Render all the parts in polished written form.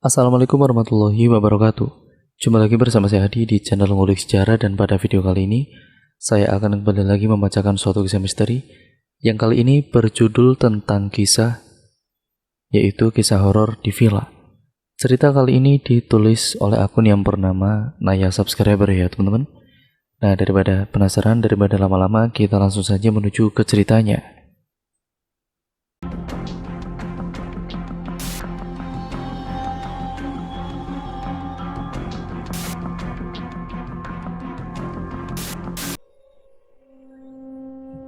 Assalamualaikum warahmatullahi wabarakatuh. Jumpa lagi bersama saya Hadi di channel Ngulik Sejarah, dan pada video kali ini saya akan kembali lagi membacakan suatu kisah misteri yang kali ini berjudul tentang kisah, yaitu kisah horor di villa. Cerita kali ini ditulis oleh akun yang bernama Naya Subscriber ya teman-teman. Nah, daripada penasaran, daripada lama-lama, kita langsung saja menuju ke ceritanya.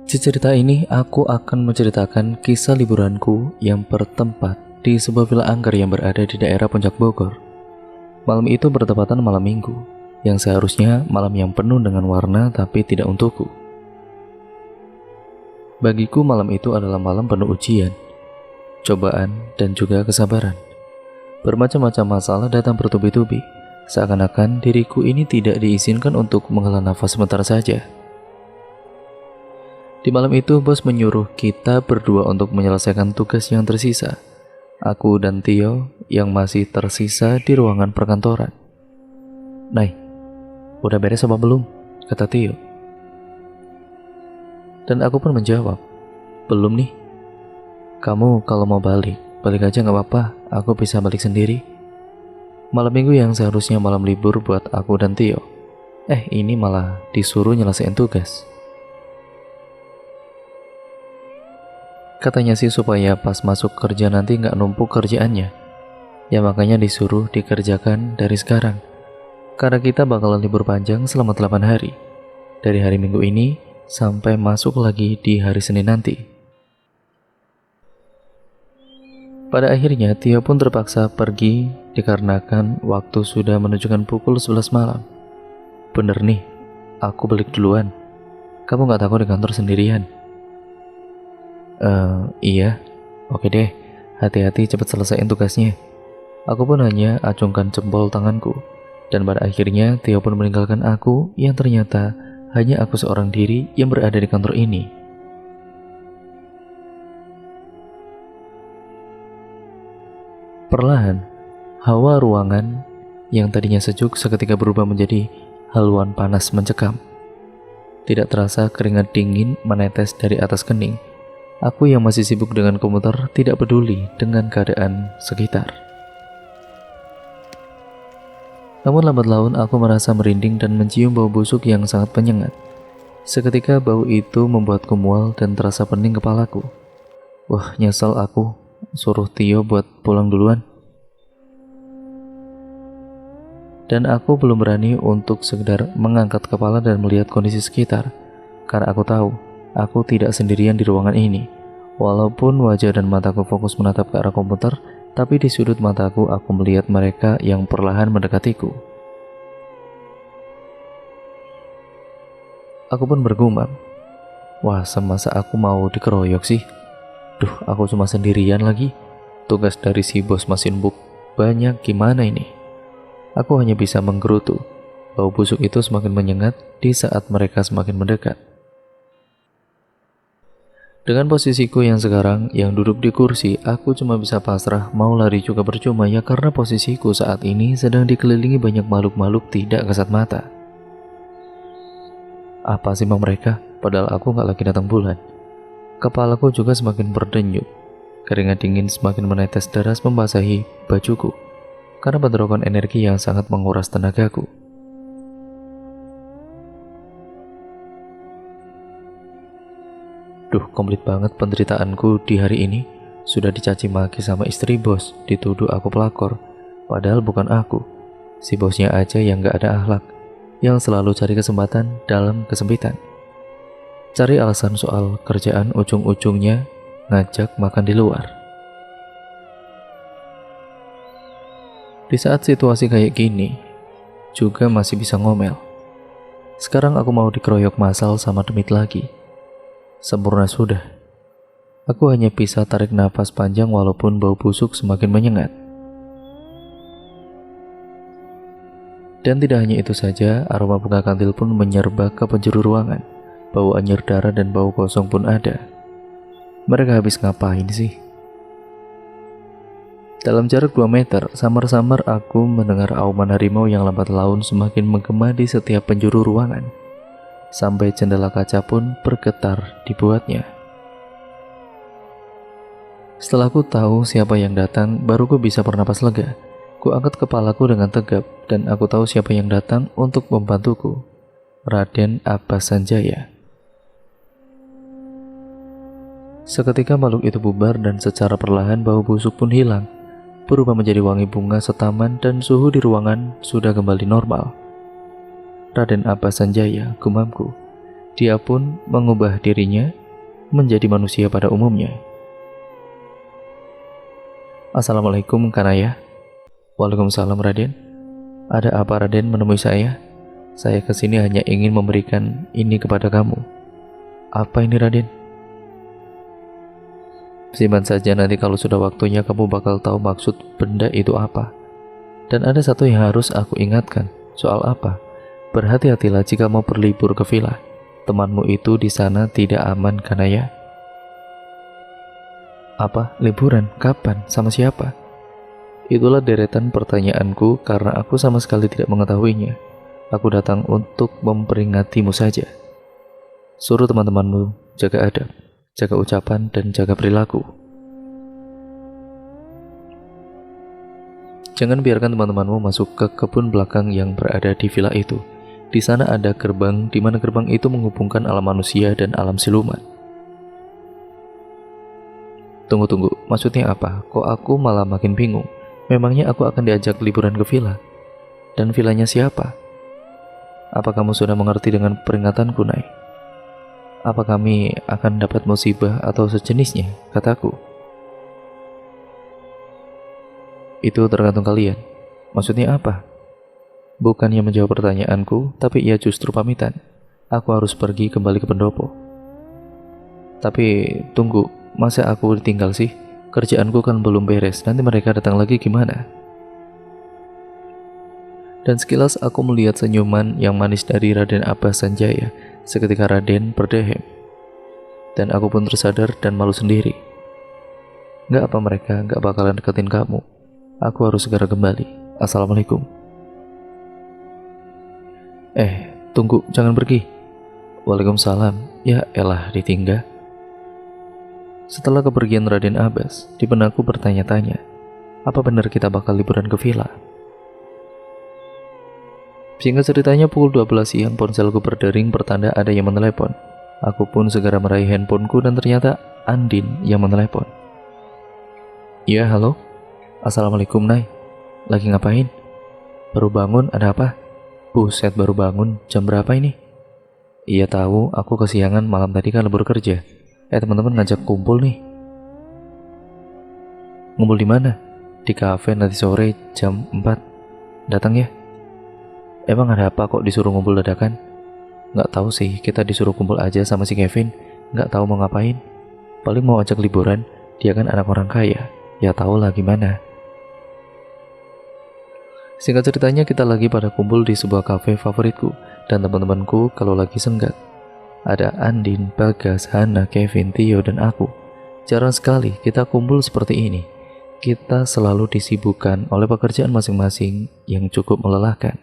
Di cerita ini, aku akan menceritakan kisah liburanku yang bertempat di sebuah villa angker yang berada di daerah Puncak Bogor. Malam itu bertepatan malam minggu, yang seharusnya malam yang penuh dengan warna tapi tidak untukku. Bagiku malam itu adalah malam penuh ujian, cobaan, dan juga kesabaran. Bermacam-macam masalah datang bertubi-tubi, seakan-akan diriku ini tidak diizinkan untuk menghela nafas sebentar saja. Di malam itu, bos menyuruh kita berdua untuk menyelesaikan tugas yang tersisa. Aku dan Tio yang masih tersisa di ruangan perkantoran. "Nay, udah beres apa belum?" kata Tio. Dan aku pun menjawab, "Belum nih. Kamu kalau mau balik aja gak apa-apa, aku bisa balik sendiri." Malam minggu yang seharusnya malam libur buat aku dan Tio, ini malah disuruh nyelesain tugas. Katanya sih supaya pas masuk kerja nanti nggak numpuk kerjaannya. Ya makanya disuruh dikerjakan dari sekarang. Karena kita bakalan libur panjang selama 8 hari. Dari hari Minggu ini sampai masuk lagi di hari Senin nanti. Pada akhirnya Tio pun terpaksa pergi dikarenakan waktu sudah menunjukkan pukul 11 malam. "Bener nih, aku balik duluan. Kamu nggak takut di kantor sendirian?" Iya, oke deh, hati-hati cepat selesaiin tugasnya." Aku pun hanya acungkan jempol tanganku, dan pada akhirnya Tio pun meninggalkan aku yang ternyata hanya aku seorang diri yang berada di kantor ini. Perlahan, hawa ruangan yang tadinya sejuk seketika berubah menjadi haluan panas mencekam. Tidak terasa keringat dingin menetes dari atas kening. Aku yang masih sibuk dengan komputer tidak peduli dengan keadaan sekitar. Namun lambat laun aku merasa merinding dan mencium bau busuk yang sangat menyengat. Seketika bau itu membuatku mual dan terasa pening kepalaku. Wah, nyesel aku suruh Tio buat pulang duluan. Dan aku belum berani untuk sekedar mengangkat kepala dan melihat kondisi sekitar, karena aku tahu aku tidak sendirian di ruangan ini. Walaupun wajah dan mataku fokus menatap ke arah komputer, tapi di sudut mataku aku melihat mereka yang perlahan mendekatiku. Aku pun bergumam, wah, semasa aku mau dikeroyok sih? Duh, aku cuma sendirian lagi. Tugas dari si bos masih numpuk banyak, gimana ini? Aku hanya bisa menggerutu. Bau busuk itu semakin menyengat di saat mereka semakin mendekat. Dengan posisiku yang sekarang, yang duduk di kursi, aku cuma bisa pasrah, mau lari juga percuma ya, karena posisiku saat ini sedang dikelilingi banyak makhluk-makhluk tidak kasat mata. Apa sih mau mereka? Padahal aku gak lagi datang bulan. Kepalaku juga semakin berdenyut. Keringat dingin semakin menetes deras membasahi bajuku, karena bentrokan energi yang sangat menguras tenagaku. Duh, komplit banget penderitaanku di hari ini. Sudah dicaci maki sama istri bos, dituduh aku pelakor. Padahal bukan aku. Si bosnya aja yang gak ada akhlak, yang selalu cari kesempatan dalam kesempitan. Cari alasan soal kerjaan, ujung-ujungnya ngajak makan di luar. Di saat situasi kayak gini, juga masih bisa ngomel. Sekarang aku mau dikeroyok massal sama demit lagi. Sempurna sudah. Aku hanya bisa tarik nafas panjang walaupun bau busuk semakin menyengat. Dan tidak hanya itu saja, aroma bunga kantil pun menyerba ke penjuru ruangan. Bau anyir darah dan bau kosong pun ada. Mereka habis ngapain sih? Dalam jarak 2 meter, samar-samar aku mendengar auman harimau yang lambat laun semakin menggema di setiap penjuru ruangan. Sampai jendela kaca pun bergetar dibuatnya. Setelah ku tahu siapa yang datang, baru ku bisa bernapas lega. Ku angkat kepalaku dengan tegap, dan aku tahu siapa yang datang untuk membantuku. Raden Abbas Sanjaya. Seketika makhluk itu bubar dan secara perlahan bau busuk pun hilang, berubah menjadi wangi bunga setaman dan suhu di ruangan sudah kembali normal. Raden Abbas Sanjaya, gumamku. Dia pun mengubah dirinya menjadi manusia pada umumnya. Assalamualaikum Kanaya. Waalaikumsalam Raden. Ada apa Raden menemui saya? Saya kesini hanya ingin memberikan ini kepada kamu. Apa ini Raden? Simpan saja, nanti kalau sudah waktunya kamu bakal tahu maksud benda itu apa. Dan ada satu yang harus aku ingatkan. Soal apa? Berhati-hatilah jika mau berlibur ke villa. Temanmu itu di sana tidak aman, Kanaya. Apa? Liburan? Kapan? Sama siapa? Itulah deretan pertanyaanku karena aku sama sekali tidak mengetahuinya. Aku datang untuk memperingatimu saja. Suruh teman-temanmu jaga adab, jaga ucapan, dan jaga perilaku. Jangan biarkan teman-temanmu masuk ke kebun belakang yang berada di villa itu. Di sana ada gerbang, di mana gerbang itu menghubungkan alam manusia dan alam siluman. Tunggu, maksudnya apa? Kok aku malah makin bingung? Memangnya aku akan diajak liburan ke villa? Dan villanya siapa? Apa kamu sudah mengerti dengan peringatanku, Nay? Apa kami akan dapat musibah atau sejenisnya? Kataku. Itu tergantung kalian. Maksudnya apa? Bukannya menjawab pertanyaanku, tapi ia justru pamitan. Aku harus pergi kembali ke pendopo. Tapi tunggu, masa aku ditinggal sih? Kerjaanku kan belum beres, nanti mereka datang lagi gimana? Dan sekilas aku melihat senyuman yang manis dari Raden Abbas Sanjaya. Seketika Raden berdehem. Dan aku pun tersadar dan malu sendiri. Gak apa mereka gak bakalan deketin kamu. Aku harus segera kembali. Assalamualaikum. Tunggu, jangan pergi. Waalaikumsalam. Ya elah, ditinggal. Setelah kepergian Raden Abbas, di benakku bertanya-tanya, apa benar kita bakal liburan ke villa? Singkat ceritanya, pukul 12 siang ponselku berdering pertanda ada yang menelepon. Aku pun segera meraih handphoneku dan ternyata Andin yang menelepon. Ya, halo. Assalamualaikum, Nay. Lagi ngapain? Baru bangun, ada apa? Buset, baru bangun. Jam berapa ini? Iya tahu, aku kesiangan, malam tadi kan libur kerja. Teman-teman ngajak kumpul nih. Ngumpul di mana? Di kafe nanti sore jam 4. Datang ya? Emang ada apa kok disuruh ngumpul dadakan? Nggak tahu sih, kita disuruh kumpul aja sama si Kevin. Nggak tahu mau ngapain. Paling mau ajak liburan, dia kan anak orang kaya. Ya tahu lah gimana. Singkat ceritanya, kita lagi pada kumpul di sebuah kafe favoritku. Dan teman-temanku kalau lagi senggat. Ada Andin, Bagas, Hana, Kevin, Tio, dan aku. Jarang sekali kita kumpul seperti ini. Kita selalu disibukkan oleh pekerjaan masing-masing yang cukup melelahkan.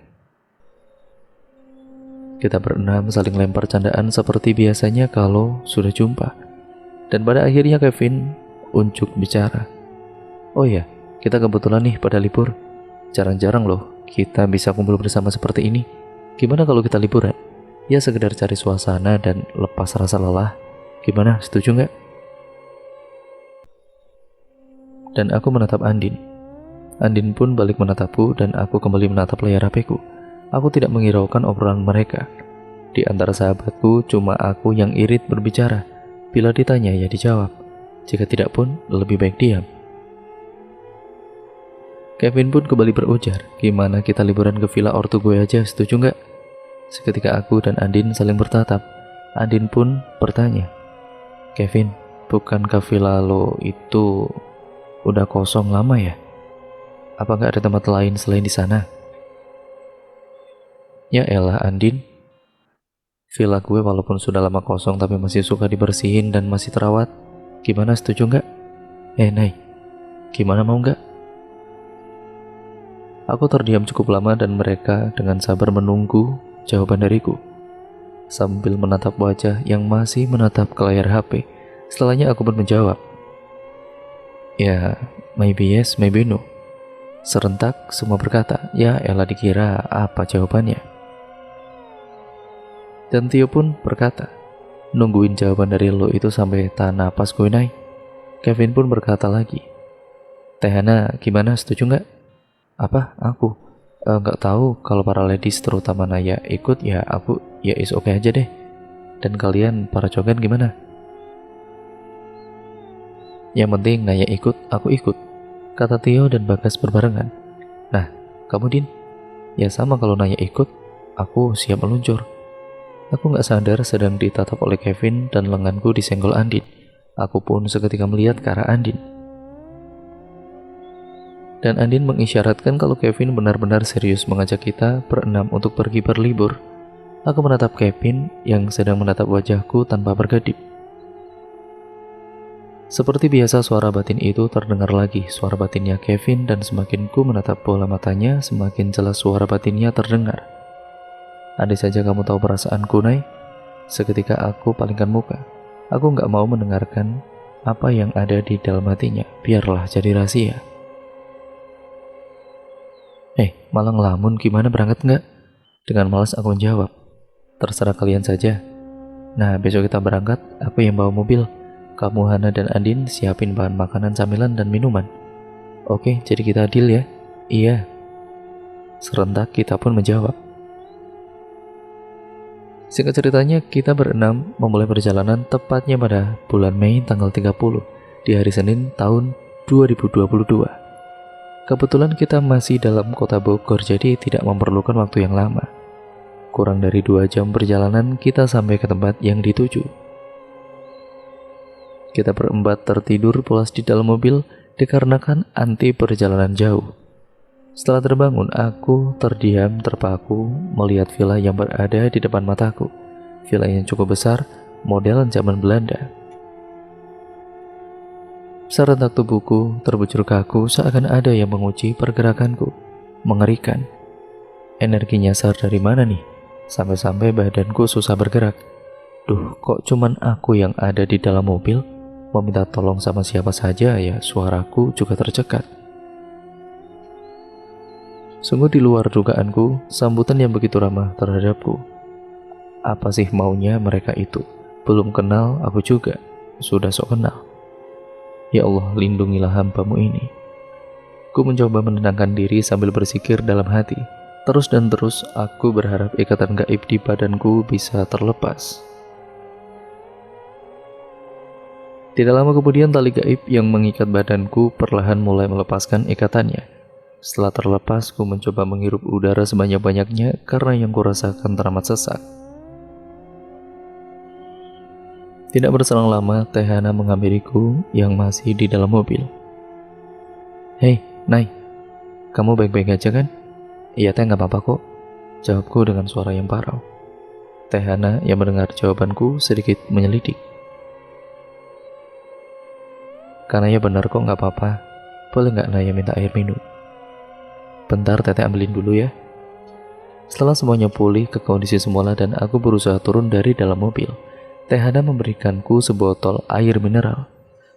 Kita berenam saling lempar candaan seperti biasanya kalau sudah jumpa. Dan pada akhirnya Kevin unjuk bicara. Oh ya, kita kebetulan nih pada libur. Jarang-jarang loh kita bisa kumpul bersama seperti ini. Gimana kalau kita liburan? Ya sekedar cari suasana dan lepas rasa lelah. Gimana, setuju nggak? Dan aku menatap Andin. Andin pun balik menatapku dan aku kembali menatap layar HP-ku. Aku tidak menghiraukan obrolan mereka. Di antara sahabatku cuma aku yang irit berbicara. Bila ditanya ya dijawab. Jika tidak pun lebih baik diam. Kevin pun kembali berujar, gimana kita liburan ke villa ortu gue aja, setuju nggak? Seketika aku dan Andin saling bertatap. Andin pun bertanya, Kevin, bukankah villa lo itu udah kosong lama ya? Apa nggak ada tempat lain selain di sana? Ya elah Andin, villa gue walaupun sudah lama kosong tapi masih suka dibersihin dan masih terawat. Gimana, setuju nggak? Nay, gimana mau nggak? Aku terdiam cukup lama dan mereka dengan sabar menunggu jawaban dariku. Sambil menatap wajah yang masih menatap ke layar HP. Setelahnya aku pun menjawab, "Ya, maybe yes, maybe no." Serentak semua berkata, "Ya elah, dikira apa jawabannya." Dan Tio pun berkata, "Nungguin jawaban dari lo itu sampai tahan napas gue, Nay." Kevin pun berkata lagi, "Teh Hana, gimana, setuju nggak?" "Apa? Aku? Nggak tahu, kalau para ladies terutama Naya ikut ya aku ya is oke aja deh. Dan kalian para cogan gimana?" "Yang penting Naya ikut, aku ikut," kata Tio dan Bagas berbarengan. "Nah, kamu Din?" "Ya sama, kalau Naya ikut, aku siap meluncur." Aku nggak sadar sedang ditatap oleh Kevin dan lenganku disenggol Andin. Aku pun seketika melihat ke arah Andin. Dan Andin mengisyaratkan kalau Kevin benar-benar serius mengajak kita berenam untuk pergi berlibur. Aku menatap Kevin yang sedang menatap wajahku tanpa berkedip. Seperti biasa suara batin itu terdengar lagi, suara batinnya Kevin, dan semakin ku menatap bola matanya, semakin jelas suara batinnya terdengar. "Andai saja kamu tahu perasaanku, Nay." Seketika aku palingkan muka. Aku nggak mau mendengarkan apa yang ada di dalam hatinya. Biarlah jadi rahasia. Malah ngelamun, gimana, berangkat nggak?" Dengan malas aku menjawab, "Terserah kalian saja." "Nah, besok kita berangkat, aku yang bawa mobil. Kamu, Hana, dan Andin siapin bahan makanan, camilan, dan minuman." "Oke, jadi kita deal ya?" "Iya." Serentak kita pun menjawab. Singkat ceritanya, kita berenam memulai perjalanan tepatnya pada bulan Mei tanggal 30 di hari Senin tahun 2022. Kebetulan kita masih dalam kota Bogor, jadi tidak memerlukan waktu yang lama. Kurang dari 2 jam perjalanan kita sampai ke tempat yang dituju. Kita berempat tertidur pulas di dalam mobil dikarenakan anti perjalanan jauh. Setelah terbangun, aku terdiam terpaku melihat villa yang berada di depan mataku. Villa yang cukup besar, model zaman Belanda. Serentak tubuhku terbujur kaku seakan ada yang menguji pergerakanku. Mengerikan. Energi nyasar dari mana nih? Sampai-sampai badanku susah bergerak. Duh, kok cuman aku yang ada di dalam mobil? Meminta tolong sama siapa saja ya, suaraku juga tercekat. Sungguh di luar dugaanku, sambutan yang begitu ramah terhadapku. Apa sih maunya mereka itu? Belum kenal aku juga, sudah sok kenal. Ya Allah, lindungilah hamba-Mu ini. Ku mencoba menenangkan diri sambil berzikir dalam hati. Terus dan terus aku berharap ikatan gaib di badanku bisa terlepas. Tidak lama kemudian tali gaib yang mengikat badanku perlahan mulai melepaskan ikatannya. Setelah terlepas, ku mencoba menghirup udara sebanyak-banyaknya karena yang kurasakan teramat sesak. Tidak berselang lama, Teh Hana menghampiriku yang masih di dalam mobil. "Hei, Nay, kamu baik-baik aja kan?" "Iya Teh, nggak apa-apa kok," jawabku dengan suara yang parau. Teh Hana yang mendengar jawabanku sedikit menyelidik. "Karena ya benar kok, nggak apa-apa. Boleh nggak Naya minta air minum?" "Bentar, Teteh ambilin dulu ya." Setelah semuanya pulih ke kondisi semula dan aku berusaha turun dari dalam mobil, Teh Hana memberikanku sebotol air mineral.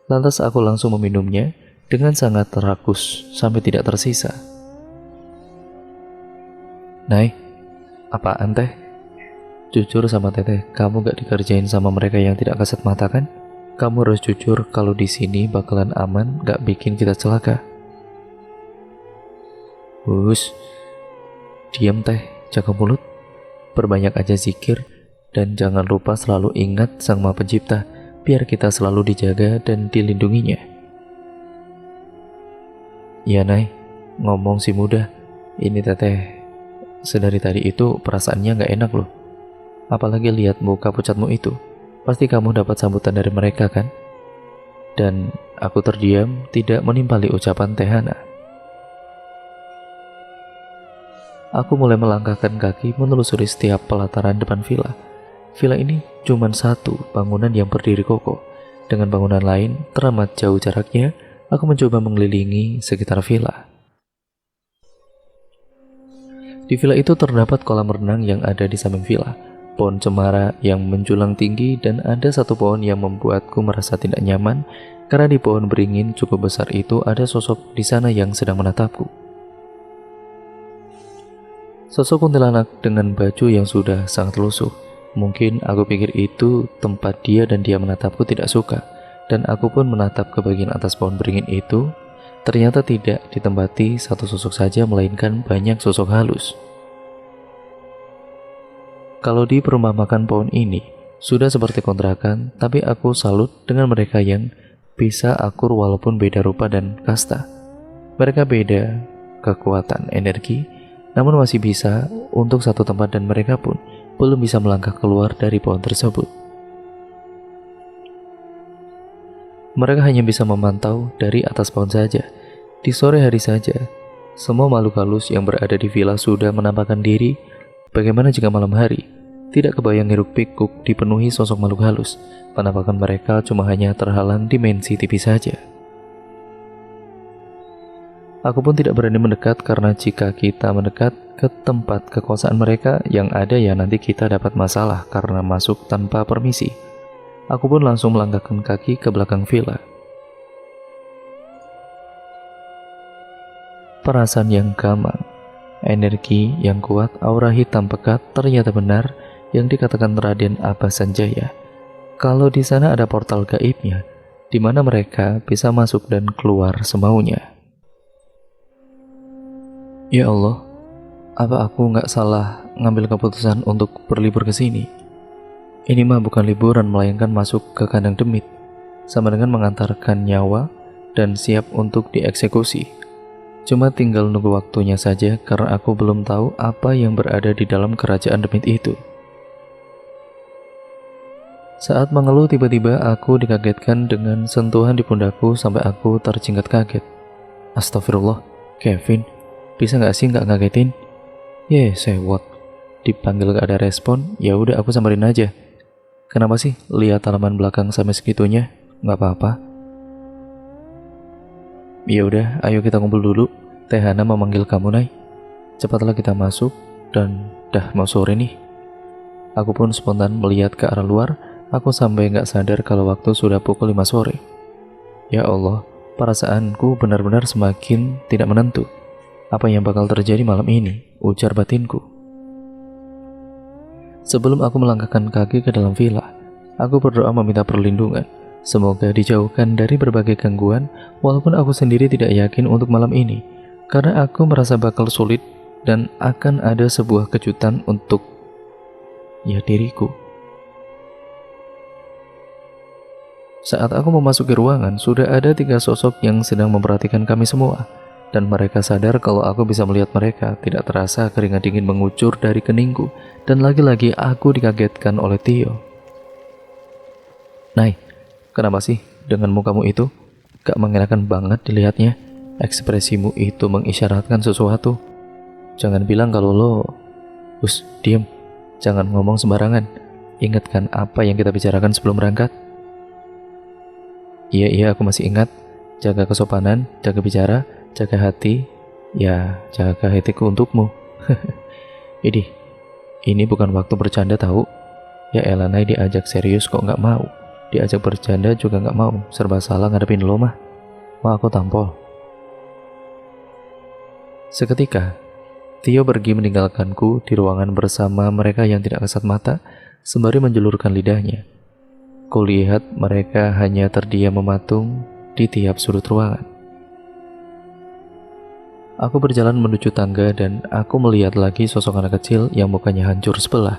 Lantas aku langsung meminumnya dengan sangat rakus sampai tidak tersisa. "Nay, apaan Teh? Jujur sama Teteh, kamu gak dikerjain sama mereka yang tidak kasat mata kan? Kamu harus jujur kalau di sini bakalan aman, gak bikin kita celaka." "Hus, diam Teh, jaga mulut, perbanyak aja zikir, dan jangan lupa selalu ingat Sang Maha Pencipta, biar kita selalu dijaga dan dilindunginya." "Iya Nay, ngomong sih mudah, ini Teteh sedari tadi itu perasaannya gak enak loh. Apalagi lihat muka pucatmu itu, pasti kamu dapat sambutan dari mereka kan?" Dan aku terdiam, tidak menimpali ucapan Teh Hana. Aku mulai melangkahkan kaki menelusuri setiap pelataran depan villa. Villa ini cuma satu bangunan yang berdiri kokoh. Dengan bangunan lain teramat jauh jaraknya, aku mencoba mengelilingi sekitar villa. Di villa itu terdapat kolam renang yang ada di samping villa, pohon cemara yang menjulang tinggi, dan ada satu pohon yang membuatku merasa tidak nyaman karena di pohon beringin cukup besar itu ada sosok di sana yang sedang menatapku. Sosok kuntilanak dengan baju yang sudah sangat lusuh. Mungkin aku pikir itu tempat dia dan dia menatapku tidak suka, dan aku pun menatap ke bagian atas pohon beringin itu. Ternyata tidak ditempati satu sosok saja, melainkan banyak sosok halus. Kalau di perumpamakan pohon ini sudah seperti kontrakan, tapi aku salut dengan mereka yang bisa akur walaupun beda rupa dan kasta. Mereka beda kekuatan energi, namun masih bisa untuk satu tempat, dan mereka pun belum bisa melangkah keluar dari pohon tersebut. Mereka hanya bisa memantau dari atas pohon saja. Di sore hari saja, semua makhluk halus yang berada di villa sudah menampakkan diri. Bagaimana jika malam hari? Tidak kebayang hiruk-pikuk dipenuhi sosok makhluk halus. Penampakan mereka cuma hanya terhalang dimensi tipis saja. Aku pun tidak berani mendekat, karena jika kita mendekat ke tempat kekuasaan mereka, yang ada ya nanti kita dapat masalah karena masuk tanpa permisi. Aku pun langsung melangkahkan kaki ke belakang villa. Perasaan yang gamang, energi yang kuat, aura hitam pekat, ternyata benar yang dikatakan Raden Abbas Sanjaya. Kalau di sana ada portal gaibnya, di mana mereka bisa masuk dan keluar semaunya. Ya Allah, apa aku nggak salah ngambil keputusan untuk berlibur ke sini? Ini mah bukan liburan, melainkan masuk ke kandang demit, sama dengan mengantarkan nyawa dan siap untuk dieksekusi. Cuma tinggal nunggu waktunya saja, karena aku belum tahu apa yang berada di dalam kerajaan demit itu. Saat mengeluh, tiba-tiba aku dikagetkan dengan sentuhan di pundakku sampai aku terjingkat kaget. Astagfirullah, Kevin, bisa nggak sih nggak ngagetin? Sewot. Dipanggil gak ada respon, ya udah aku samperin aja. Kenapa sih lihat halaman belakang sampai segitunya? Nggak apa-apa. Ya udah, ayo kita kumpul dulu. Teh Hana memanggil kamu, Nay. Cepatlah kita masuk, dan dah mau sore nih. Aku pun spontan melihat ke arah luar. Aku sampai nggak sadar kalau waktu sudah pukul 5 sore. Ya Allah, perasaanku benar-benar semakin tidak menentu. Apa yang bakal terjadi malam ini? Ujar batinku. Sebelum aku melangkahkan kaki ke dalam villa, aku berdoa meminta perlindungan. Semoga dijauhkan dari berbagai gangguan, walaupun aku sendiri tidak yakin untuk malam ini, karena aku merasa bakal sulit dan akan ada sebuah kejutan untuk diriku. Saat aku memasuki ruangan, sudah ada 3 sosok yang sedang memperhatikan kami semua. Dan mereka sadar kalau aku bisa melihat mereka. Tidak terasa keringat dingin mengucur dari keningku. Dan lagi-lagi aku dikagetkan oleh Tio. Nay, kenapa sih dengan mukamu itu? Gak mengenakan banget dilihatnya. Ekspresimu itu mengisyaratkan sesuatu. Jangan bilang kalau lo... Diam. Jangan ngomong sembarangan. Ingatkan apa yang kita bicarakan sebelum berangkat. Iya, aku masih ingat. Jaga kesopanan, jaga bicara, jaga hati, ya jaga hatiku untukmu. Ini bukan waktu bercanda tahu. Ya elah, Nay, diajak serius kok nggak mau. Diajak bercanda juga nggak mau. Serba salah ngadepin lo mah. Mau aku tampol. Seketika, Tio pergi meninggalkanku di ruangan bersama mereka yang tidak kasat mata, sembari menjulurkan lidahnya. Kulihat mereka hanya terdiam mematung di tiap sudut ruangan. Aku berjalan menuju tangga dan aku melihat lagi sosok anak kecil yang mukanya hancur sebelah.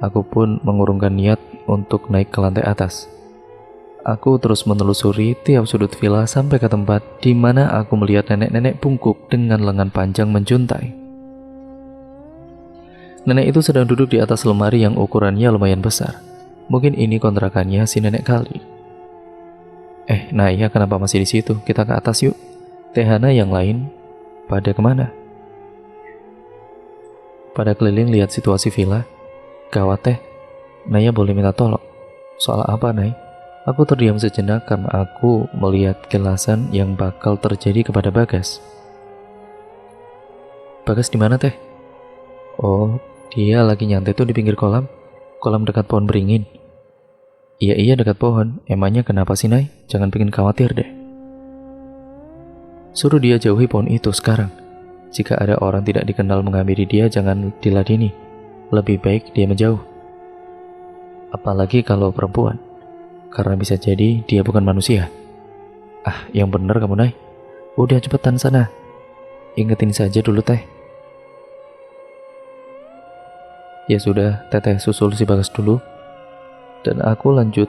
Aku pun mengurungkan niat untuk naik ke lantai atas. Aku terus menelusuri tiap sudut villa sampai ke tempat di mana aku melihat nenek-nenek bungkuk dengan lengan panjang menjuntai. Nenek itu sedang duduk di atas lemari yang ukurannya lumayan besar. Mungkin ini kontrakannya si nenek kali. Naya, kenapa masih di situ? Kita ke atas yuk. Teh Hana yang lain pada kemana? Pada keliling lihat situasi villa. Gawat Teh, Naya boleh minta tolong. Soal apa, Nay? Aku terdiam sejenak karena aku melihat kelasan yang bakal terjadi kepada Bagas. Bagas di mana, Teh? Oh, dia lagi nyantai tuh di pinggir kolam. Kolam dekat pohon beringin. Iya dekat pohon. Emangnya kenapa sih, Nay? Jangan bikin khawatir deh. Suruh dia jauhi pohon itu sekarang. Jika ada orang tidak dikenal menghampiri dia, jangan diladeni. Lebih baik dia menjauh. Apalagi kalau perempuan. Karena bisa jadi dia bukan manusia. Ah, yang bener kamu, Nay. Udah cepetan sana. Ingetin saja dulu, Teh. Ya sudah, Teteh susul si Bagas dulu. Dan aku lanjut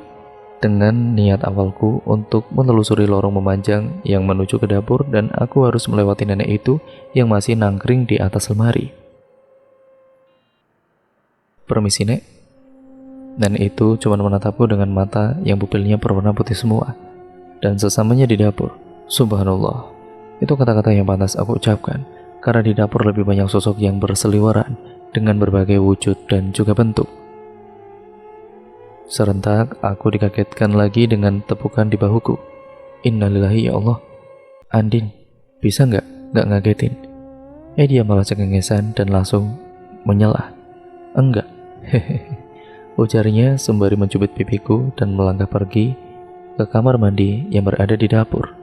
dengan niat awalku untuk menelusuri lorong memanjang yang menuju ke dapur, dan aku harus melewati nenek itu yang masih nangkring di atas lemari. Permisi, Nek. Nenek itu cuma menatapku dengan mata yang pupilnya berwarna putih semua. Dan sesamanya di dapur, subhanallah, itu kata-kata yang pantas aku ucapkan, karena di dapur lebih banyak sosok yang berseliweran dengan berbagai wujud dan juga bentuk. Serentak, aku dikagetkan lagi dengan tepukan di bahuku. Innalillahi, ya Allah. Andin, bisa nggak ngagetin? Dia malah cengengesan dan langsung menyalah. Enggak, hehehe, ujarnya sembari mencubit pipiku dan melangkah pergi ke kamar mandi yang berada di dapur.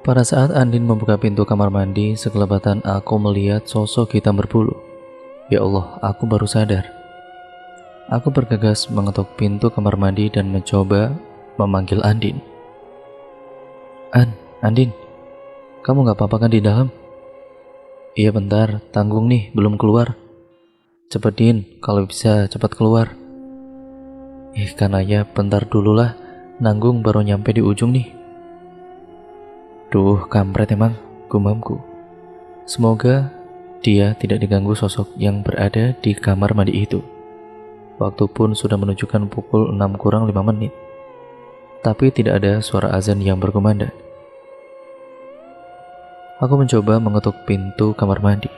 Pada saat Andin membuka pintu kamar mandi, sekelebatan aku melihat sosok hitam berbulu. Ya Allah, aku baru sadar. Aku bergegas mengetuk pintu kamar mandi dan mencoba memanggil Andin. Andin, kamu gak apa-apa kan di dalam? Iya bentar, tanggung nih, belum keluar. Cepetin, kalau bisa cepat keluar. Kan ayah, bentar dulu lah, nanggung baru nyampe di ujung nih. Duh, kampret emang, gumamku. Semoga dia tidak diganggu sosok yang berada di kamar mandi itu. Waktu pun sudah menunjukkan pukul 6 kurang 5 menit. Tapi tidak ada suara azan yang berkumandang. Aku mencoba mengetuk pintu kamar mandi.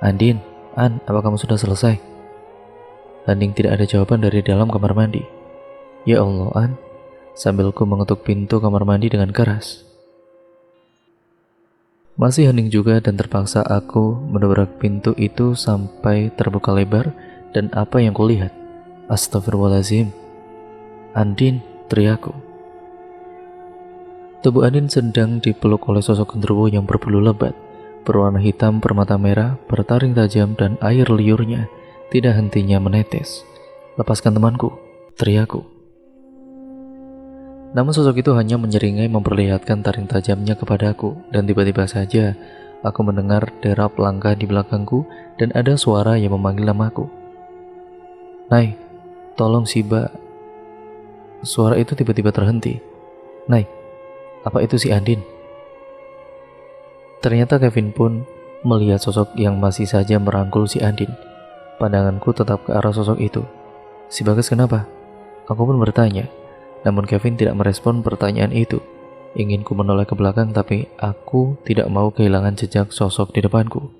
Andin, apa kamu sudah selesai? Andin tidak ada jawaban dari dalam kamar mandi. Ya Allah, sambil ku mengetuk pintu kamar mandi dengan keras. Masih hening juga dan terpaksa aku mendobrak pintu itu sampai terbuka lebar, dan apa yang kulihat? Astagfirullahaladzim. Andin, teriakku. Tubuh Andin sedang dipeluk oleh sosok genderuwo yang berbulu lebat, berwarna hitam bermata merah, bertaring tajam, dan air liurnya tidak hentinya menetes. Lepaskan temanku, teriakku. Namun sosok itu hanya menyeringai memperlihatkan taring tajamnya kepadaku, dan tiba-tiba saja aku mendengar derap langkah di belakangku dan ada suara yang memanggil namaku. Nay, tolong Siba. Suara itu tiba-tiba terhenti. Nay, apa itu si Andin? Ternyata Kevin pun melihat sosok yang masih saja merangkul si Andin. Pandanganku tetap ke arah sosok itu. Si Bagas kenapa? Aku pun bertanya. Namun Kevin tidak merespon pertanyaan itu. Ingin ku menoleh ke belakang, tapi aku tidak mau kehilangan jejak sosok di depanku.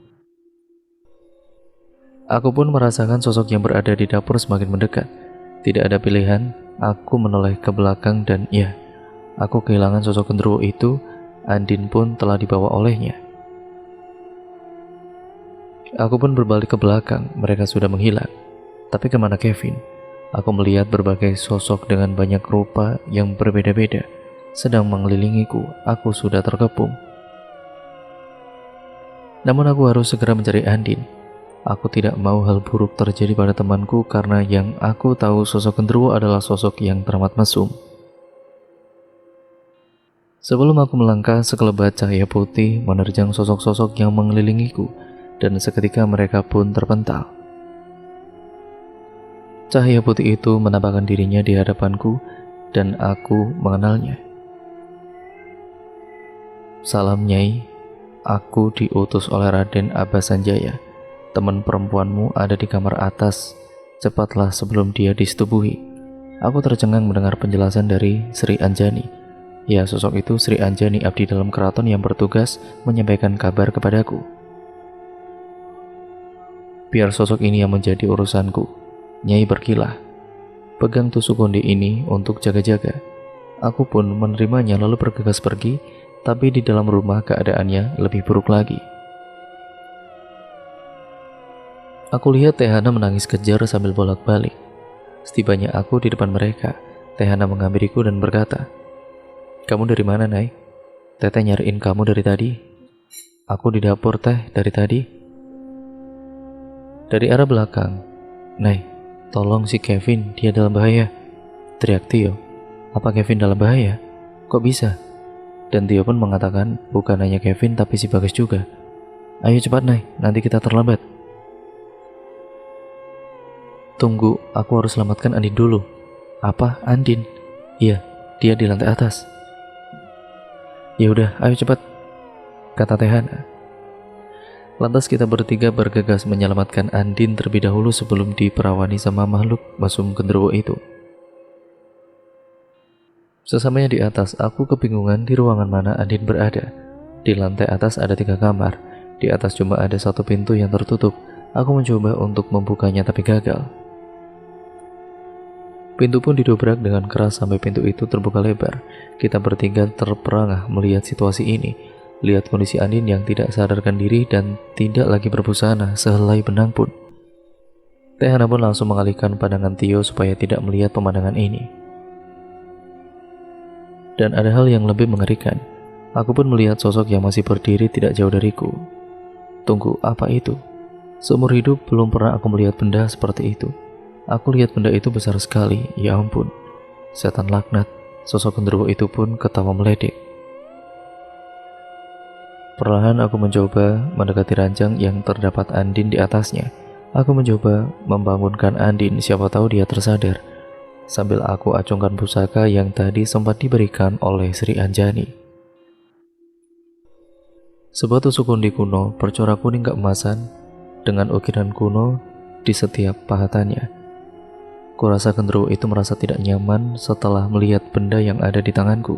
Aku pun merasakan sosok yang berada di dapur semakin mendekat. Tidak ada pilihan, aku menoleh ke belakang dan ya, aku kehilangan sosok genderuwo itu. Andin pun telah dibawa olehnya. Aku pun berbalik ke belakang, mereka sudah menghilang. Tapi kemana Kevin? Aku melihat berbagai sosok dengan banyak rupa yang berbeda-beda sedang mengelilingiku. Aku sudah terkepung. Namun aku harus segera mencari Andin. Aku tidak mau hal buruk terjadi pada temanku, karena yang aku tahu sosok genderuwo adalah sosok yang teramat mesum. Sebelum aku melangkah, sekelebat cahaya putih menerjang sosok-sosok yang mengelilingiku, dan seketika mereka pun terpental. Cahaya putih itu menampakkan dirinya di hadapanku, dan aku mengenalnya. Salam Nyai, aku diutus oleh Raden Abbas Sanjaya. Teman perempuanmu ada di kamar atas. Cepatlah sebelum dia disetubuhi. Aku tercengang mendengar penjelasan dari Sri Anjani. Ya, sosok itu Sri Anjani, abdi dalam keraton yang bertugas menyampaikan kabar kepadaku. Biar sosok ini yang menjadi urusanku. Nyai berkilah. Pegang tusuk konde ini untuk jaga-jaga. Aku pun menerimanya lalu bergegas pergi, tapi di dalam rumah keadaannya lebih buruk lagi. Aku lihat Tehana menangis kejar sambil bolak-balik. Setibanya aku di depan mereka, Tehana menghampiriku dan berkata, "Kamu dari mana, Nay? Teteh nyariin kamu dari tadi." "Aku di dapur, Teh, dari tadi." Dari arah belakang, "Nay, tolong si Kevin, dia dalam bahaya," teriak Tio. "Apa Kevin dalam bahaya? Kok bisa?" Dan Tio pun mengatakan bukan hanya Kevin tapi si Bagas juga. "Ayo cepat, Nay, nanti kita terlambat." "Tunggu, aku harus selamatkan Andin dulu." "Apa, Andin?" "Iya, dia di lantai atas." "Ya udah, ayo cepat," kata Tehana. Lantas kita bertiga bergegas menyelamatkan Andin terlebih dahulu sebelum diperawani sama makhluk mesum genderuwo itu. Sesamanya di atas, aku kebingungan di ruangan mana Andin berada. Di lantai atas ada 3 kamar. Di atas cuma ada 1 pintu yang tertutup. Aku mencoba untuk membukanya tapi gagal. Pintu pun didobrak dengan keras sampai pintu itu terbuka lebar. Kita bertiga terperangah melihat situasi ini. Lihat kondisi Andin yang tidak sadarkan diri dan tidak lagi berbusana sehelai benang pun. Tehana pun langsung mengalihkan pandangan Tio supaya tidak melihat pemandangan ini. Dan ada hal yang lebih mengerikan. Aku pun melihat sosok yang masih berdiri tidak jauh dariku. Tunggu, apa itu? Seumur hidup belum pernah aku melihat benda seperti itu. Aku lihat benda itu besar sekali, ya ampun. Setan laknat, sosok genderuwo itu pun ketawa meledek. Perlahan aku mencoba mendekati ranjang yang terdapat Andin di atasnya. Aku mencoba membangunkan Andin, siapa tahu dia tersadar. Sambil aku acungkan pusaka yang tadi sempat diberikan oleh Sri Anjani. Sebuah tusuk undi kuno bercorak kuning keemasan dengan ukiran kuno di setiap pahatannya. Kurasa genderuwo itu merasa tidak nyaman setelah melihat benda yang ada di tanganku.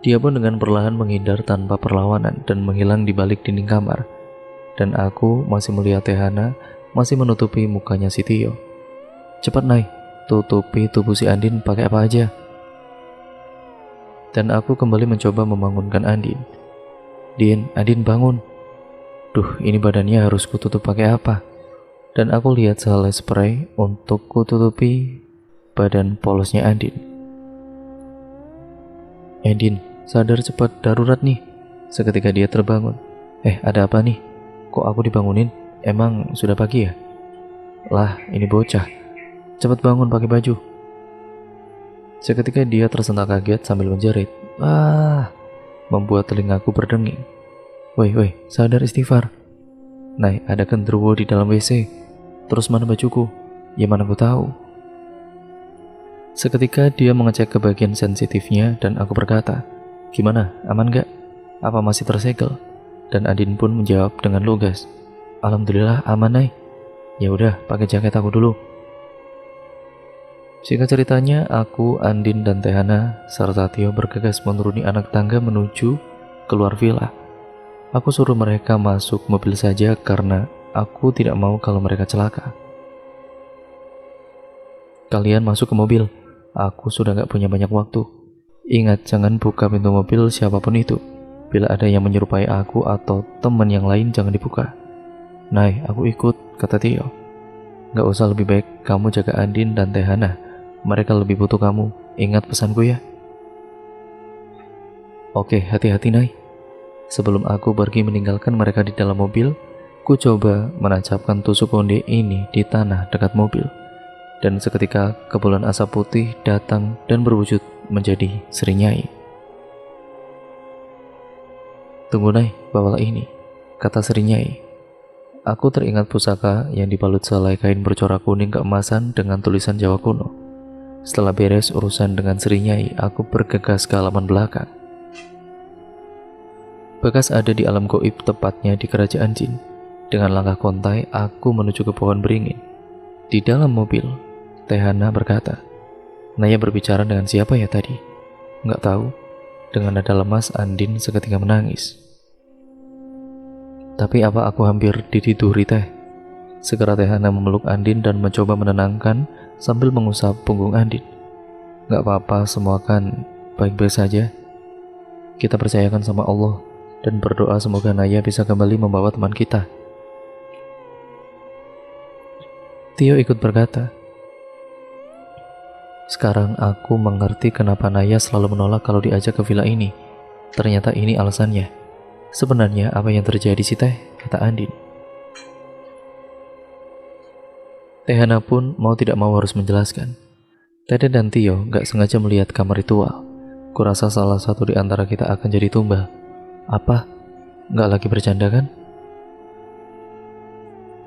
Dia pun dengan perlahan menghindar tanpa perlawanan dan menghilang di balik dinding kamar. Dan aku masih melihat Tehana masih menutupi mukanya si Tio. "Cepat, Nay, tutupi tubuh si Andin pakai apa aja." Dan aku kembali mencoba membangunkan Andin. Andin bangun." "Duh, ini badannya harus kututup pakai apa?" Dan aku lihat sehelai spray untuk kututupi badan polosnya Andin. "Andin, sadar cepat, darurat nih." Seketika dia terbangun. Ada apa nih? Kok aku dibangunin? Emang sudah pagi ya?" "Lah, ini bocah. Cepat bangun pakai baju." Seketika dia tersentak kaget sambil menjerit. Membuat telingaku berdenging. Woi, sadar, istighfar." "Nay, ada genderuwo di dalam WC. Terus mana bajuku?" "Ya mana aku tahu." Seketika dia mengecek ke bagian sensitifnya dan aku berkata, "Gimana, aman gak? Apa masih tersegel?" Dan Andin pun menjawab dengan lugas, "Alhamdulillah aman, Nay." "Ya udah, pakai jaket aku dulu." Singkat ceritanya, aku, Andin, dan Tehana serta Tio bergegas menuruni anak tangga menuju keluar villa. Aku suruh mereka masuk mobil saja karena aku tidak mau kalau mereka celaka. "Kalian masuk ke mobil. Aku sudah gak punya banyak waktu. Ingat, jangan buka pintu mobil siapapun itu. Bila ada yang menyerupai aku atau teman yang lain jangan dibuka." "Nay, aku ikut," kata Tio. "Gak usah, lebih baik kamu jaga Andin dan Tehana. Mereka lebih butuh kamu. Ingat pesanku ya." "Oke, hati-hati, Nay." Sebelum aku pergi meninggalkan mereka di dalam mobil, ku coba menancapkan tusuk konde ini di tanah dekat mobil. Dan seketika kepulan asap putih datang dan berwujud menjadi Sri Nyai. "Tunggu, Nay, bawalah ini," kata Sri Nyai. Aku teringat pusaka yang dibalut selai kain bercorak kuning keemasan dengan tulisan Jawa kuno. Setelah beres urusan dengan Sri Nyai, aku bergegas ke halaman belakang. Bekas ada di alam goib, tepatnya di kerajaan jin. Dengan langkah kontai, aku menuju ke pohon beringin. Di dalam mobil, Tehana berkata, "Naya berbicara dengan siapa ya tadi?" "Nggak tahu." Dengan nada lemas, Andin seketika menangis. "Tapi apa aku hampir ditiduri, Teh?" Segera Tehana memeluk Andin dan mencoba menenangkan sambil mengusap punggung Andin. "Gak apa-apa, semua kan baik-baik saja. Kita percayakan sama Allah dan berdoa semoga Naya bisa kembali membawa teman kita. Tio ikut berkata, sekarang aku mengerti kenapa Naya selalu menolak kalau diajak ke villa ini. Ternyata ini alasannya. Sebenarnya apa yang terjadi sih teh? Kata Andin. Tehana pun mau tidak mau harus menjelaskan. Tete dan Tio gak sengaja melihat kamar ritual. Kurasa salah satu di antara kita akan jadi tumbal. Apa? Gak lagi bercanda kan?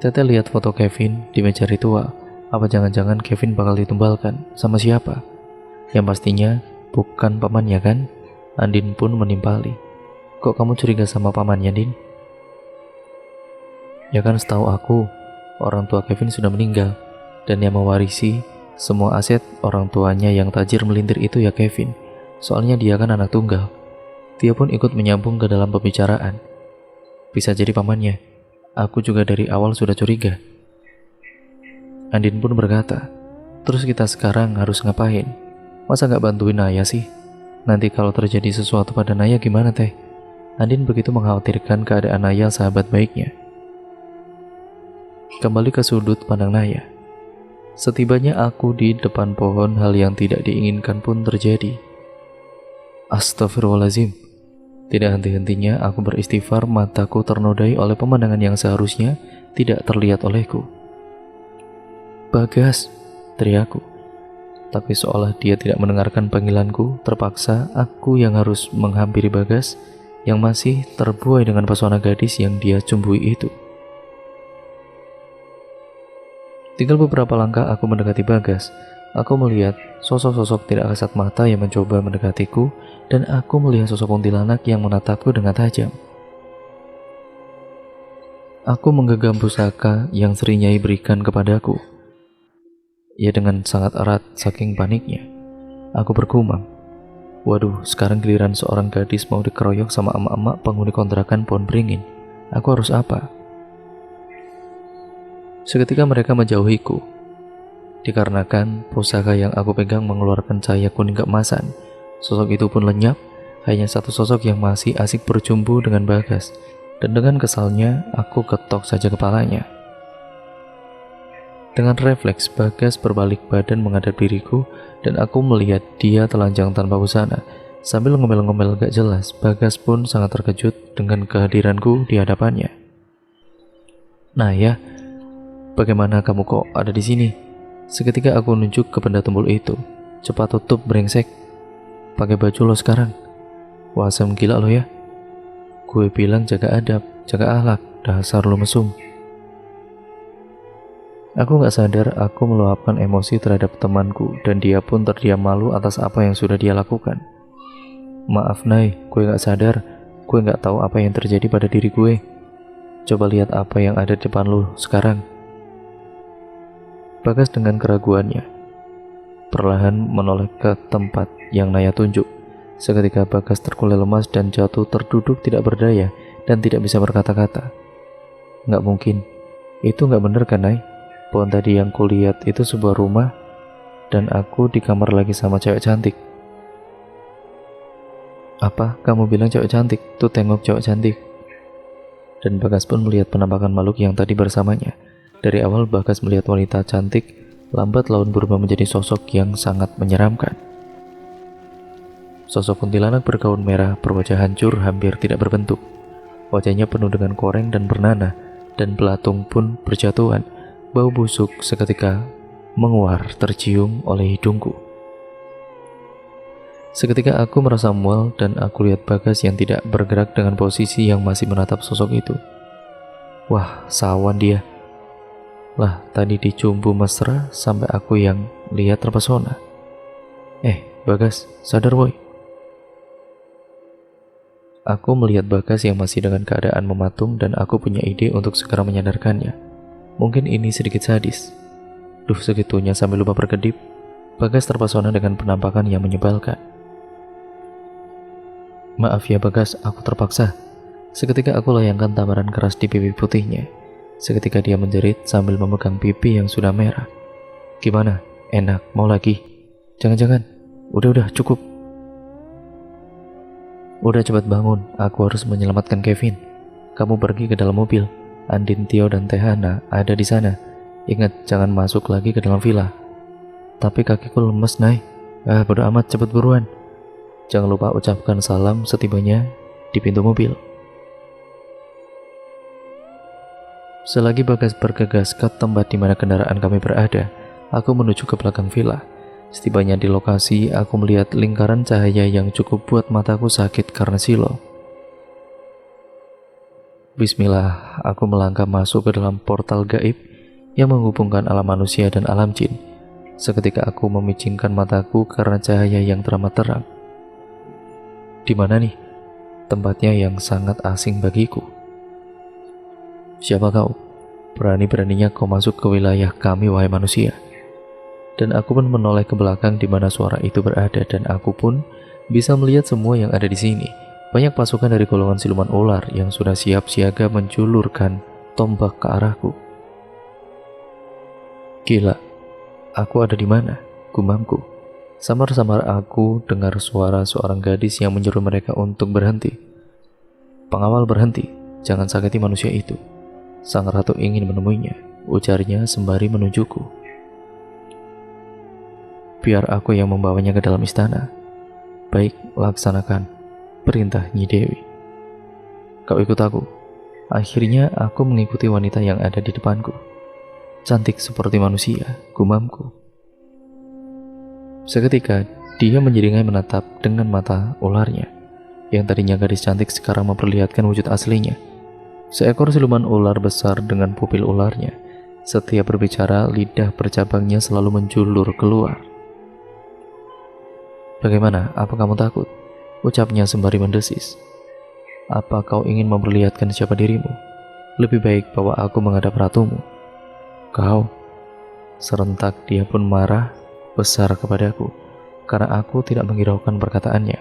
Tete lihat foto Kevin di meja ritual. Apa jangan-jangan Kevin bakal ditumbalkan? Sama siapa? Yang pastinya bukan pamannya kan? Andin pun menimpali. Kok kamu curiga sama pamannya, Din? Ya kan setahu aku, orang tua Kevin sudah meninggal. Dan yang mewarisi semua aset orang tuanya yang tajir melintir itu ya Kevin. Soalnya dia kan anak tunggal. Dia pun ikut menyambung ke dalam pembicaraan. Bisa jadi pamannya. Aku juga dari awal sudah curiga. Andin pun berkata, terus kita sekarang harus ngapain? Masa gak bantuin Naya sih? Nanti kalau terjadi sesuatu pada Naya gimana teh? Andin begitu mengkhawatirkan keadaan Naya sahabat baiknya. Kembali ke sudut pandang Naya. Setibanya aku di depan pohon, hal yang tidak diinginkan pun terjadi. Astagfirullahaladzim. Tidak henti-hentinya aku beristighfar, mataku ternodai oleh pemandangan yang seharusnya tidak terlihat olehku. Bagas, teriakku. Tapi seolah dia tidak mendengarkan panggilanku, terpaksa aku yang harus menghampiri Bagas yang masih terbuai dengan pesona gadis yang dia cumbui itu. Tinggal beberapa langkah aku mendekati Bagas. Aku melihat sosok-sosok tidak kasat mata yang mencoba mendekatiku, dan aku melihat sosok kuntilanak yang menatapku dengan tajam. Aku menggenggam pusaka yang Sri Nyai berikan kepadaku. Ya dengan sangat erat saking paniknya. Aku bergumam, waduh, sekarang giliran seorang gadis mau dikeroyok sama emak-emak penghuni kontrakan Pohon Beringin. Aku harus apa? Seketika mereka menjauhiku. Dikarenakan pusaka yang aku pegang mengeluarkan cahaya kuning keemasan, sosok itu pun lenyap. Hanya satu sosok yang masih asik berjumbu dengan Bagas, dan dengan kesalnya aku ketok saja kepalanya. Dengan refleks, Bagas berbalik badan menghadap diriku, dan aku melihat dia telanjang tanpa busana. Sambil ngomel-ngomel gak jelas, Bagas pun sangat terkejut dengan kehadiranku di hadapannya. Nah ya, bagaimana kamu kok ada di sini? Seketika aku nunjuk ke benda tumpul itu. Cepat tutup, brengsek. Pakai baju lo sekarang. Wah, Sam gila lo ya. Gue bilang jaga adab, jaga akhlak, dasar lo mesum. Aku gak sadar aku meluapkan emosi terhadap temanku, dan dia pun terdiam malu atas apa yang sudah dia lakukan. Maaf Nay, gue gak sadar. Gue gak tahu apa yang terjadi pada diri gue. Coba lihat apa yang ada di depan lo sekarang. Bagas dengan keraguannya perlahan menoleh ke tempat yang Naya tunjuk. Seketika Bagas terkulai lemas dan jatuh terduduk tidak berdaya dan tidak bisa berkata-kata. Nggak mungkin, itu nggak bener kan Nay? Pohon tadi yang kulihat itu sebuah rumah, dan aku di kamar lagi sama cewek cantik. Apa? Kamu bilang cewek cantik? Tuh tengok cewek cantik. Dan Bagas pun melihat penampakan makhluk yang tadi bersamanya. Dari awal Bagas melihat wanita cantik, lambat laun berubah menjadi sosok yang sangat menyeramkan. Sosok kuntilanak bergaun merah, berwajah hancur, hampir tidak berbentuk. Wajahnya penuh dengan koreng dan bernanah, dan belatung pun berjatuhan. Bau busuk seketika menguar tercium oleh hidungku. Seketika aku merasa mual dan aku lihat Bagas yang tidak bergerak dengan posisi yang masih menatap sosok itu. Wah, sawan dia. Lah, tadi dicumbu mesra sampai aku yang lihat terpesona. Bagas, sadar boy. Aku melihat Bagas yang masih dengan keadaan mematung, dan aku punya ide untuk segera menyadarkannya. Mungkin ini sedikit sadis. Duh, segitunya sampai lupa berkedip. Bagas terpesona dengan penampakan yang menyebalkan. Maaf ya Bagas, aku terpaksa. Seketika aku layangkan tamparan keras di pipi putihnya. Seketika dia menjerit sambil memegang pipi yang sudah merah. Gimana? Enak? Mau lagi? Jangan-jangan? Udah, cukup. Udah cepat bangun, aku harus menyelamatkan Kevin. Kamu pergi ke dalam mobil. Andin, Tio, dan Tehana ada di sana. Ingat, jangan masuk lagi ke dalam villa. Tapi kakiku lemes, Nay. Bodo amat, cepet buruan. Jangan lupa ucapkan salam setibanya di pintu mobil. Selagi Bagas bergegas ke tempat di mana kendaraan kami berada, aku menuju ke belakang villa. Setibanya di lokasi, aku melihat lingkaran cahaya yang cukup buat mataku sakit karena silau. Bismillah, aku melangkah masuk ke dalam portal gaib yang menghubungkan alam manusia dan alam jin. Seketika aku memicingkan mataku karena cahaya yang teramat terang. Di mana nih? Tempatnya yang sangat asing bagiku. Siapa kau? Berani-beraninya kau masuk ke wilayah kami, wahai manusia. Dan aku pun menoleh ke belakang di mana suara itu berada, dan aku pun bisa melihat semua yang ada di sini. Banyak pasukan dari golongan siluman ular yang sudah siap siaga menjulurkan tombak ke arahku. Gila, aku ada di mana? Gumamku. Samar-samar aku dengar suara seorang gadis yang menyuruh mereka untuk berhenti. Pengawal, berhenti, jangan sakiti manusia itu. Sang ratu ingin menemuinya, ujarnya sembari menunjukku. Biar aku yang membawanya ke dalam istana. Baik, laksanakan perintah Nyi Dewi. Kau ikut aku. Akhirnya aku mengikuti wanita yang ada di depanku. Cantik seperti manusia, gumamku. Seketika dia menjeringai menatap dengan mata ularnya. Yang tadinya gadis cantik sekarang memperlihatkan wujud aslinya. Seekor siluman ular besar dengan pupil ularnya. Setiap berbicara, lidah bercabangnya selalu menjulur keluar. Bagaimana? Apa kamu takut? Ucapnya sembari mendesis. Apa kau ingin memperlihatkan siapa dirimu? Lebih baik bawa aku menghadap ratumu. Kau. Serentak dia pun marah besar kepadaku karena aku tidak menghiraukan perkataannya.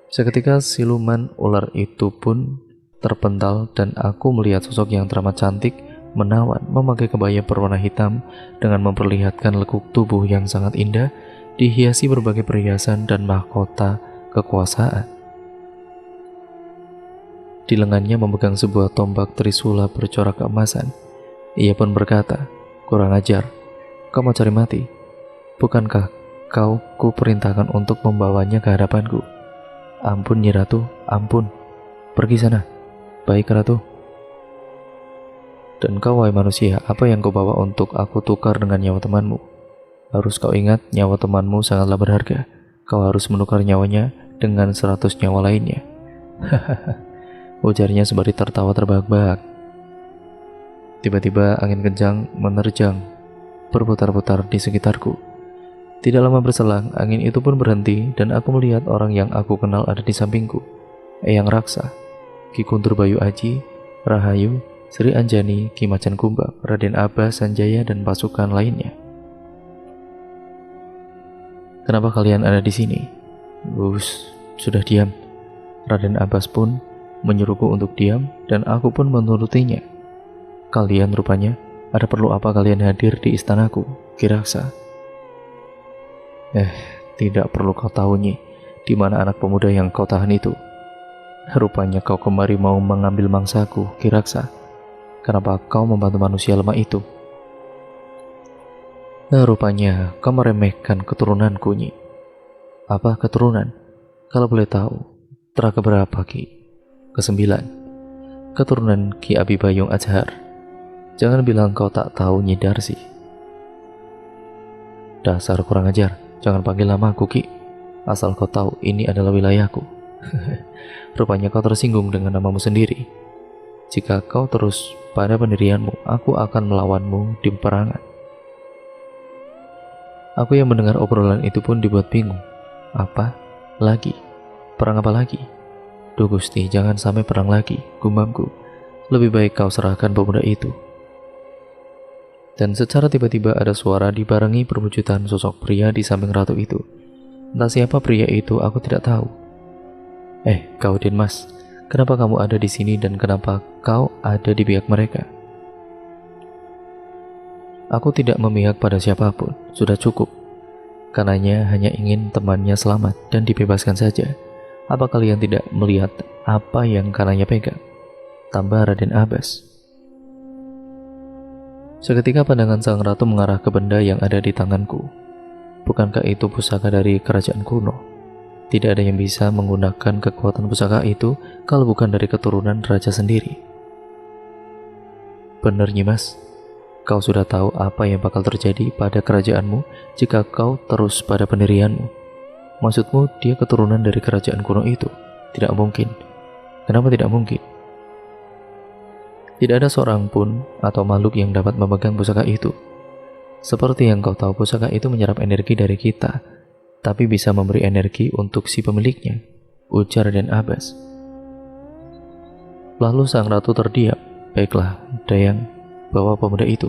Seketika siluman ular itu pun terpental dan aku melihat sosok yang teramat cantik menawan memakai kebaya berwarna hitam dengan memperlihatkan lekuk tubuh yang sangat indah, dihiasi berbagai perhiasan dan mahkota kekuasaan. Di lengannya memegang sebuah tombak trisula bercorak keemasan. Ia pun berkata, kurang ajar, kau mau cari mati? Bukankah kau kuperintahkan untuk membawanya ke hadapanku? Ampun Nyi Ratu, ampun. Pergi sana. Baik Ratu. Dan kau, wahai manusia, apa yang kau bawa untuk aku tukar dengan nyawa temanmu? Harus kau ingat, nyawa temanmu sangatlah berharga. Kau harus menukar nyawanya dengan 100 nyawa lainnya. Hahaha, ujarnya sembari tertawa terbahak-bahak. Tiba-tiba angin kencang menerjang, berputar-putar di sekitarku. Tidak lama berselang, angin itu pun berhenti dan aku melihat orang yang aku kenal ada di sampingku. Eyang Raksa, Ki Kuntur Bayu Aji, Rahayu, Sri Anjani, Ki Macan Kumbang, Raden Abbas, Sanjaya, dan pasukan lainnya. Kenapa kalian ada di sini? Sudah diam. Raden Abbas pun menyuruhku untuk diam dan aku pun menurutinya. Kalian rupanya, ada perlu apa kalian hadir di istanaku, Ki Raksa? Tidak perlu kau tahu, Nyi, di mana anak pemuda yang kau tahan itu. Rupanya kau kemari mau mengambil mangsaku, Ki Raksa. Kenapa kau membantu manusia lemah itu? Rupanya kau meremehkan keturunanku, Nyi. Apa keturunan? Kalau boleh tahu, terah keberapa, Ki? Ke-9. Keturunan Ki Abi Bayung Azhar. Jangan bilang kau tak tahu, Nyi Darsi. Dasar kurang ajar, jangan panggil namaku, Ki. Asal kau tahu, ini adalah wilayahku. Rupanya kau tersinggung dengan namamu sendiri. Jika kau terus pada pendirianmu, aku akan melawanmu di peperangan. Aku yang mendengar obrolan itu pun dibuat bingung. Apa? Lagi? Perang apa lagi? Duh Gusti, jangan sampai perang lagi, gumamku. Lebih baik kau serahkan pemuda itu. Dan secara tiba-tiba ada suara dibarengi perwujudan sosok pria di samping ratu itu. Entah siapa pria itu, aku tidak tahu. Kau Dinmas, kenapa kamu ada di sini dan kenapa kau ada di pihak mereka? Aku tidak memihak pada siapapun, sudah cukup. Karenanya hanya ingin temannya selamat dan dibebaskan saja. Apa kalian tidak melihat apa yang kananya pegang? Tambah Raden Abbas. Seketika pandangan sang ratu mengarah ke benda yang ada di tanganku. Bukankah itu pusaka dari kerajaan kuno? Tidak ada yang bisa menggunakan kekuatan pusaka itu kalau bukan dari keturunan raja sendiri. Benar Nyimas, kau sudah tahu apa yang bakal terjadi pada kerajaanmu jika kau terus pada pendirianmu. Maksudmu dia keturunan dari kerajaan kuno itu? Tidak mungkin. Kenapa tidak mungkin? Tidak ada seorang pun atau makhluk yang dapat memegang pusaka itu. Seperti yang kau tahu, pusaka itu menyerap energi dari kita, tapi bisa memberi energi untuk si pemiliknya, ujar Raden Abbas. Lalu sang ratu terdiam. Baiklah, Dayang, bawa pemuda itu.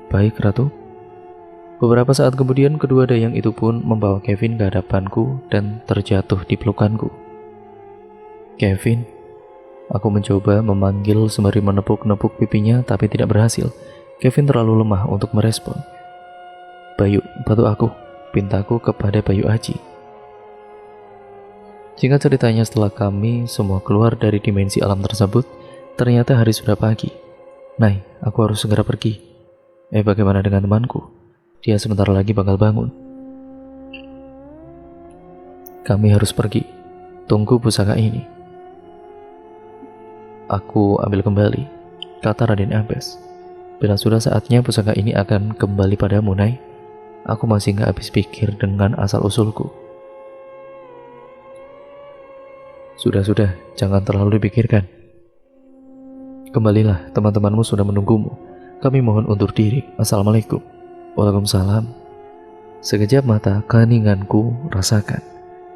Baik, Ratu. Beberapa saat kemudian, kedua Dayang itu pun membawa Kevin ke hadapanku dan terjatuh di pelukanku. Kevin, aku mencoba memanggil sembari menepuk-nepuk pipinya, tapi tidak berhasil. Kevin terlalu lemah untuk merespon. Bayu, bantu aku, pintaku kepada Bayu Aji. Singkat ceritanya, setelah kami semua keluar dari dimensi alam tersebut, ternyata hari sudah pagi. Nay, aku harus segera pergi. Bagaimana dengan temanku? Dia sebentar lagi bakal bangun. Kami harus pergi. Tunggu pusaka ini. Aku ambil kembali, kata Raden Abbas. Bila sudah saatnya pusaka ini akan kembali padamu, Nay. Aku masih gak habis pikir dengan asal-usulku. Sudah, jangan terlalu dipikirkan. Kembalilah, teman-temanmu sudah menunggumu. Kami mohon undur diri. Assalamualaikum. Waalaikumsalam. Sekejap mata keheninganku rasakan,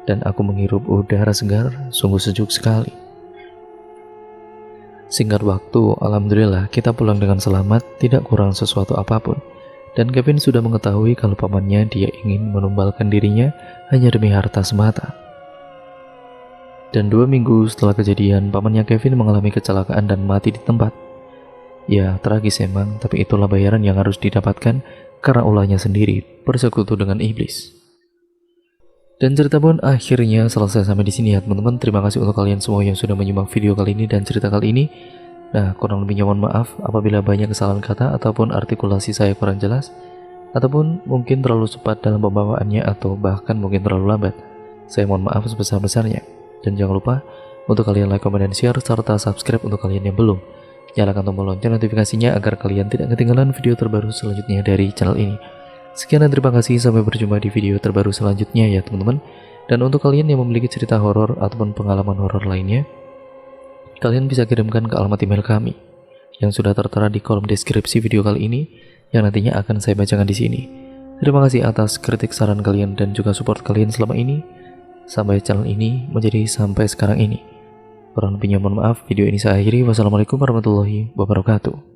dan aku menghirup udara segar, sungguh sejuk sekali. Singkat waktu, alhamdulillah kita pulang dengan selamat, tidak kurang sesuatu apapun. Dan Kevin sudah mengetahui kalau pamannya dia ingin menumbalkan dirinya hanya demi harta semata. Dan 2 minggu setelah kejadian, pamannya Kevin mengalami kecelakaan dan mati di tempat. Ya, tragis emang, tapi itulah bayaran yang harus didapatkan karena ulahnya sendiri bersekutu dengan iblis. Dan cerita pun akhirnya selesai sampai di sini ya teman-teman. Terima kasih untuk kalian semua yang sudah menyimak video kali ini dan cerita kali ini. Nah, kurang lebihnya mohon maaf apabila banyak kesalahan kata ataupun artikulasi saya kurang jelas, ataupun mungkin terlalu cepat dalam pembawaannya atau bahkan mungkin terlalu lambat. Saya mohon maaf sebesar-besarnya. Dan jangan lupa untuk kalian like, comment, dan share, serta subscribe untuk kalian yang belum. Nyalakan tombol lonceng notifikasinya agar kalian tidak ketinggalan video terbaru selanjutnya dari channel ini. Sekian dan terima kasih, sampai berjumpa di video terbaru selanjutnya ya teman-teman. Dan untuk kalian yang memiliki cerita horor ataupun pengalaman horor lainnya, kalian bisa kirimkan ke alamat email kami yang sudah tertera di kolom deskripsi video kali ini, yang nantinya akan saya bacakan di sini. Terima kasih atas kritik, saran kalian, dan juga support kalian selama ini sampai channel ini menjadi sampai sekarang ini. Kurang lebihnya mohon maaf. Video ini saya akhiri. Wassalamualaikum warahmatullahi wabarakatuh.